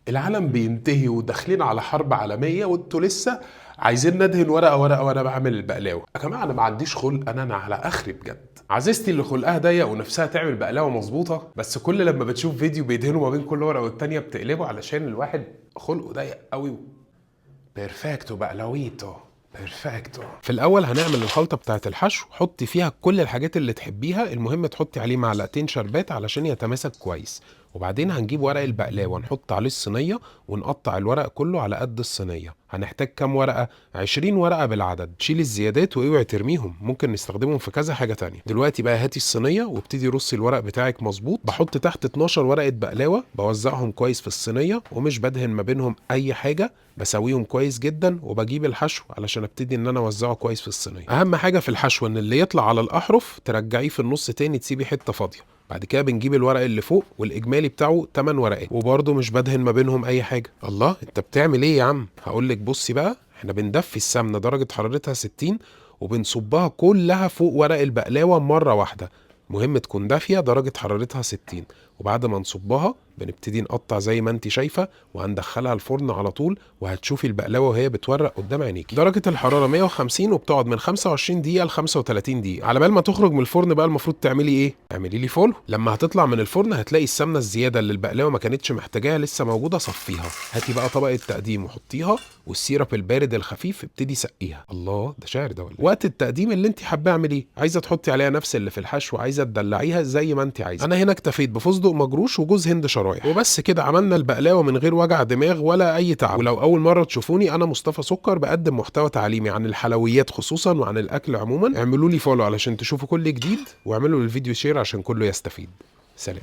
العالم بينتهي وداخلين على حرب عالمية وانتوا لسه عايزين ندهن ورقة ورقة وانا بعمل البقلاوة. يا جماعة انا ما عنديش خلق، انا على اخري بجد. عزيزتي اللي خلقها ضيق ونفسها تعمل بقلاوة مظبوطة، بس كل لما بتشوف فيديو بيدهنوا ما بين كل ورقة والتانية بتقلبه علشان الواحد خلقه ضيق قوي. بيرفكتو بقلاويتو بيرفكتو. في الاول هنعمل الخلطه بتاعه الحشو، حطي فيها كل الحاجات اللي تحبيها، المهم تحطي عليه معلقتين شربات علشان يتماسك كويس. وبعدين هنجيب ورق البقلاوه نحط عليه الصينيه ونقطع الورق كله على قد الصينيه. هنحتاج كام ورقه؟ 20 ورقه بالعدد. شيل الزيادات واوعي ترميهم، ممكن نستخدمهم في كذا حاجه تانية. دلوقتي بقى هاتي الصينيه وابتدي رصي الورق بتاعك مظبوط. بحط تحت 12 ورقه بقلاوه، بوزعهم كويس في الصينيه ومش بدهن ما بينهم اي حاجه، بسويهم كويس جدا وبجيب الحشو علشان ابتدي ان انا اوزعه كويس في الصينيه. اهم حاجه في الحشو ان اللي يطلع على الاحرف ترجعيه في النص تاني، تسيبي حته فاضيه. بعد كده بنجيب الورق اللي فوق والاجمالي بتاعه 8 ورقات، وبرده مش بدهن ما بينهم اي حاجه. الله انت بتعمل ايه يا عم؟ هقول لك بصي بقى، احنا بندفي السمنه درجه حرارتها 60 وبنصبها كلها فوق ورق البقلاوه مره واحده. مهم تكون دافيه درجه حرارتها 60. وبعد ما نصبها بنبتدي نقطع زي ما انت شايفه وهندخلها الفرن على طول، وهتشوفي البقلاوه وهي بتورق قدام عينيكي. درجه الحراره 150 وبتقعد من 25 دقيقه ل 35 دقيقه. على بال ما تخرج من الفرن بقى المفروض تعملي ايه؟ اعملي لي فولو. لما هتطلع من الفرن هتلاقي السمنه الزياده اللي البقلاوه ما كانتش محتاجاها لسه موجوده، صفيها. هاتي بقى طبقه تقديم وحطيها، والسيرب البارد الخفيف ابتدي سقيها. الله ده شعر ده ولا؟ وقت التقديم اللي انت حابه اعمليه، عايزه تحطي عليها نفس اللي في الحشو، عايزه تدلعيها زي ما انت عايزه. انا هنا اكتفيت بفستق مجروش وجوز هند شرايح وبس كده. عملنا البقلاوه من غير وجع دماغ ولا اي تعب. ولو اول مره تشوفوني، انا مصطفى سكر، بقدم محتوى تعليمي عن الحلويات خصوصا وعن الاكل عموما. اعملوا لي فولو علشان تشوفوا كل جديد، واعملوا الفيديو شير عشان كله يستفيد. سلام.